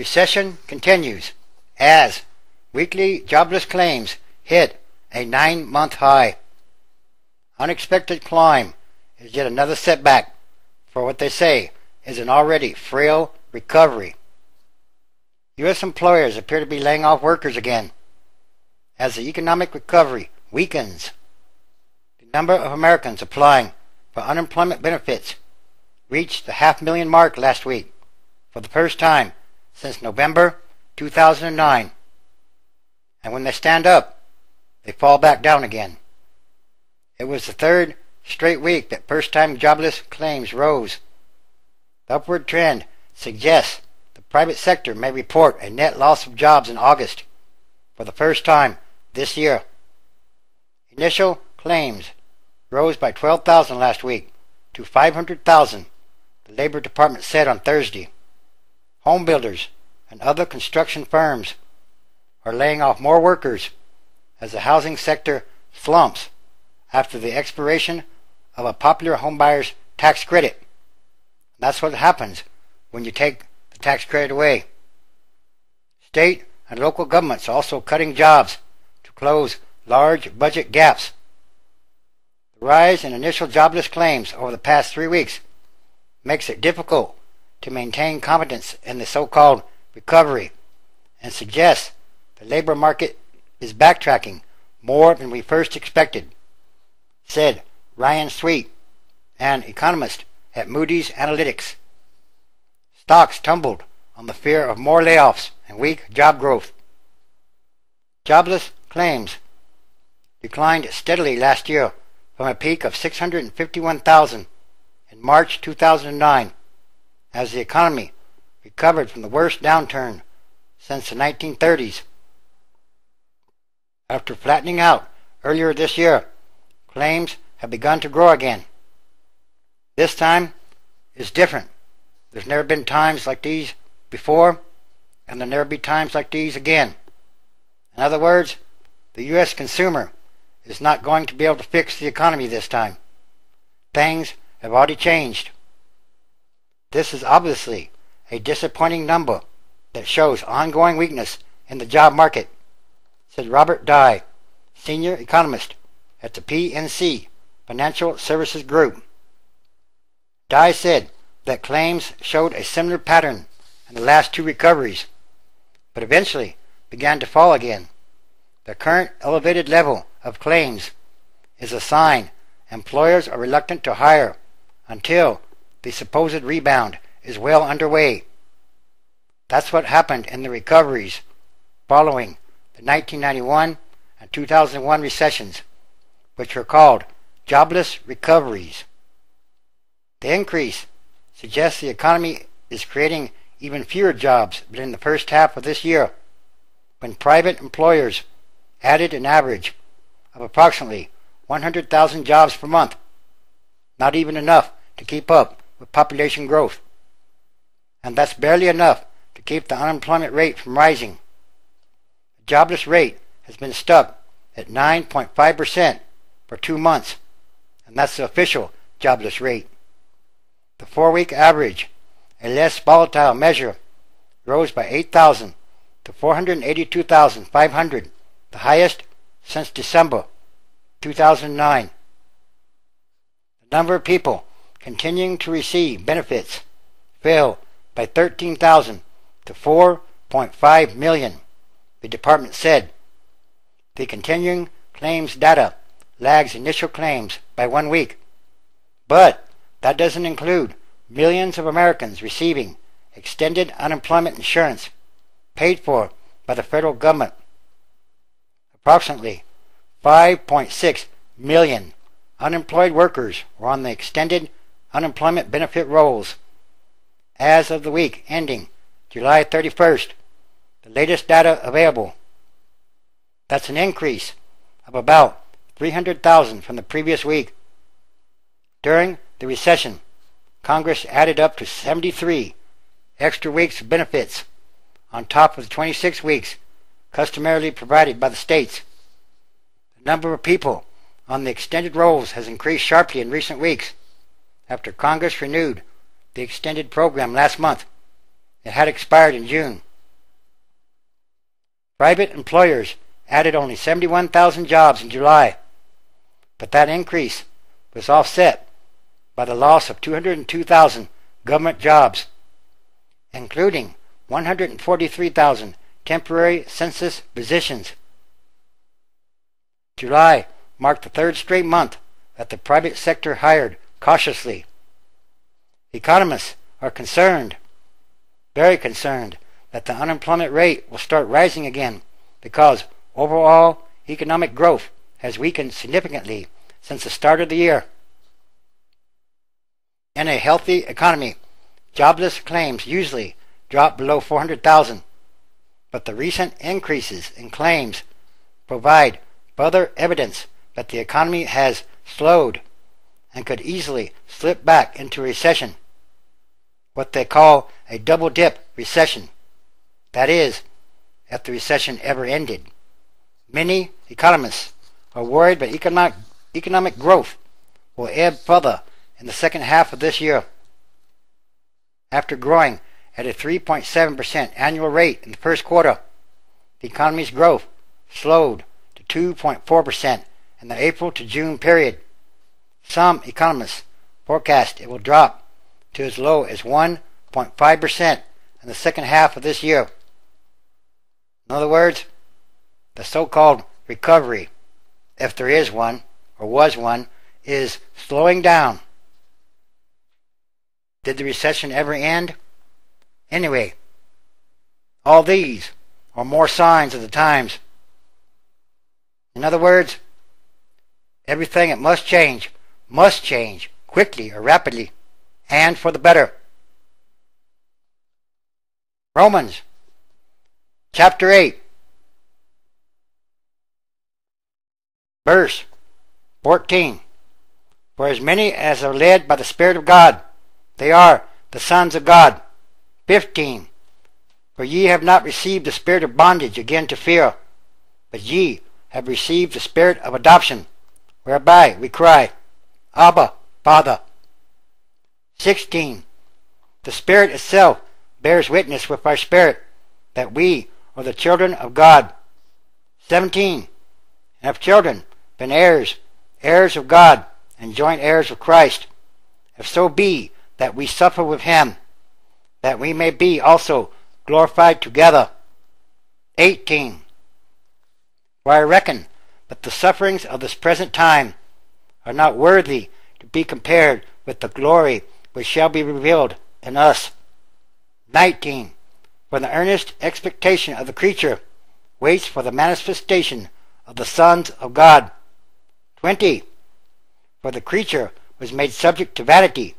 Recession continues as weekly jobless claims hit a 9-month high. Unexpected climb is yet another setback for what they say is an already frail recovery. U.S. employers appear to be laying off workers again as the economic recovery weakens. The number of Americans applying for unemployment benefits reached the 500,000 mark last week for the first time since November 2009. And when they stand up, they fall back down again. It was the third straight week that first-time jobless claims rose. The upward trend suggests the private sector may report a net loss of jobs in August for the first time this year. Initial claims rose by 12,000 last week to 500,000, the Labor Department said on Thursday. Home builders and other construction firms are laying off more workers as the housing sector slumps after the expiration of a popular homebuyer's tax credit. That's what happens when you take the tax credit away. State and local governments are also cutting jobs to close large budget gaps. The rise in initial jobless claims over the past 3 weeks makes it difficult to maintain confidence in the so-called recovery and suggests the labor market is backtracking more than we first expected, said Ryan Sweet, an economist at Moody's Analytics. Stocks tumbled on the fear of more layoffs and weak job growth. Jobless claims declined steadily last year from a peak of 651,000 in March 2009 as the economy recovered from the worst downturn since the 1930s. After flattening out earlier this year, claims have begun to grow again. This time is different. There's never been times like these before, and there'll never be times like these again. In other words, the U.S. consumer is not going to be able to fix the economy this time. Things have already changed. This is obviously a disappointing number that shows ongoing weakness in the job market, said Robert Dye, senior economist at the PNC Financial Services Group. Dye said that claims showed a similar pattern in the last two recoveries, but eventually began to fall again. The current elevated level of claims is a sign employers are reluctant to hire until the supposed rebound is well underway. That's what happened in the recoveries following the 1991 and 2001 recessions, which were called jobless recoveries. The increase suggests the economy is creating even fewer jobs than in the first half of this year, when private employers added an average of approximately 100,000 jobs per month, not even enough to keep up with population growth. And that's barely enough to keep the unemployment rate from rising. The jobless rate has been stuck at 9.5% for 2 months, and that's the official jobless rate. The 4-week average, a less volatile measure, rose by 8,000 to 482,500, the highest since December 2009. The number of people continuing to receive benefits fell by 13,000 to 4.5 million, the department said. The continuing claims data lags initial claims by 1 week, but that doesn't include millions of Americans receiving extended unemployment insurance paid for by the federal government. Approximately 5.6 million unemployed workers were on the extended unemployment benefit rolls as of the week ending July 31st, the latest data available. That's an increase of about 300,000 from the previous week. During the recession, Congress added up to 73 extra weeks of benefits on top of the 26 weeks customarily provided by the states. The number of people on the extended rolls has increased sharply in recent weeks after Congress renewed the extended program last month. It had expired in June Private employers added only 71,000 jobs in July, but that increase was offset by the loss of 202,000 government jobs, including 143,000 temporary census positions. July marked the third straight month that the private sector hired cautiously. Economists are concerned, very concerned, that the unemployment rate will start rising again because overall economic growth has weakened significantly since the start of the year. In a healthy economy, jobless claims usually drop below 400,000, but the recent increases in claims provide further evidence that the economy has slowed and could easily slip back into recession, what they call a double-dip recession. That is, if the recession ever ended. Many economists are worried that economic growth will ebb further in the second half of this year. After growing at a 3.7% annual rate in the first quarter, the economy's growth slowed to 2.4% in the April to June period. Some economists forecast it will drop to as low as 1.5% in the second half of this year. In other words, the so-called recovery, if there is one, or was one, is slowing down. Did the recession ever end? Anyway, all these are more signs of the times. In other words, everything that must change quickly or rapidly, and for the better. Romans chapter 8, verse 14. For as many as are led by the Spirit of God, they are the sons of God. 15. For ye have not received the spirit of bondage again to fear, but ye have received the spirit of adoption, whereby we cry, Abba, Father. 16. The Spirit itself bears witness with our spirit that we are the children of God. 17. And if children, then heirs, heirs of God, and joint heirs of Christ, if so be that we suffer with him, that we may be also glorified together. 18. For I reckon that the sufferings of this present time are not worthy to be compared with the glory which shall be revealed in us. 19. For the earnest expectation of the creature waits for the manifestation of the sons of God. 20. For the creature was made subject to vanity,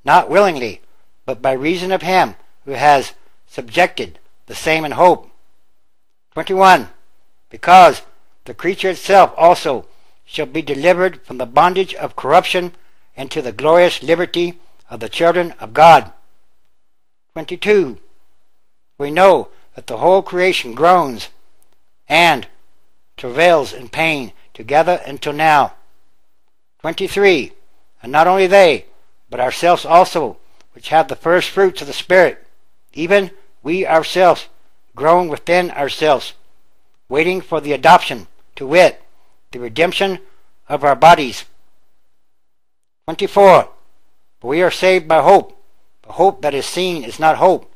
not willingly, but by reason of him who has subjected the same in hope. 21. Because the creature itself also shall be delivered from the bondage of corruption into the glorious liberty of the children of God. 22. We know that the whole creation groans and travails in pain together until now. 23. And not only they, but ourselves also, which have the first fruits of the Spirit, even we ourselves, groan within ourselves, waiting for the adoption, to wit, the redemption of our bodies. 24. For we are saved by hope. The hope that is seen is not hope.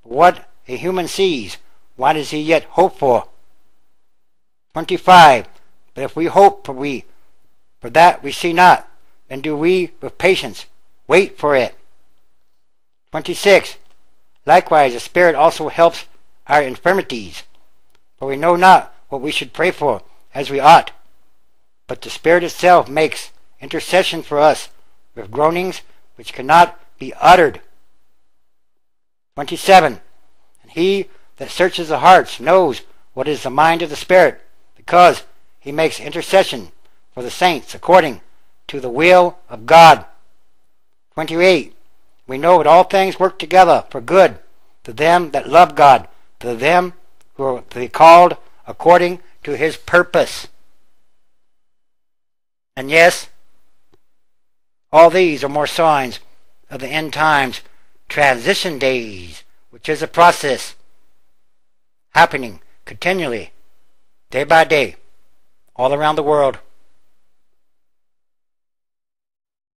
But what a human sees, why does he yet hope for? 25. But if we hope for that we see not, then do we with patience wait for it. 26. Likewise, the Spirit also helps our infirmities, for we know not what we should pray for as we ought, but the Spirit itself makes intercession for us with groanings which cannot be uttered. 27. And he that searches the hearts knows what is the mind of the Spirit, because he makes intercession for the saints according to the will of God. 28. We know that all things work together for good to them that love God, to them who are to be called according to his purpose. And yes, all these are more signs of the end times transition days, which is a process happening continually, day by day, all around the world,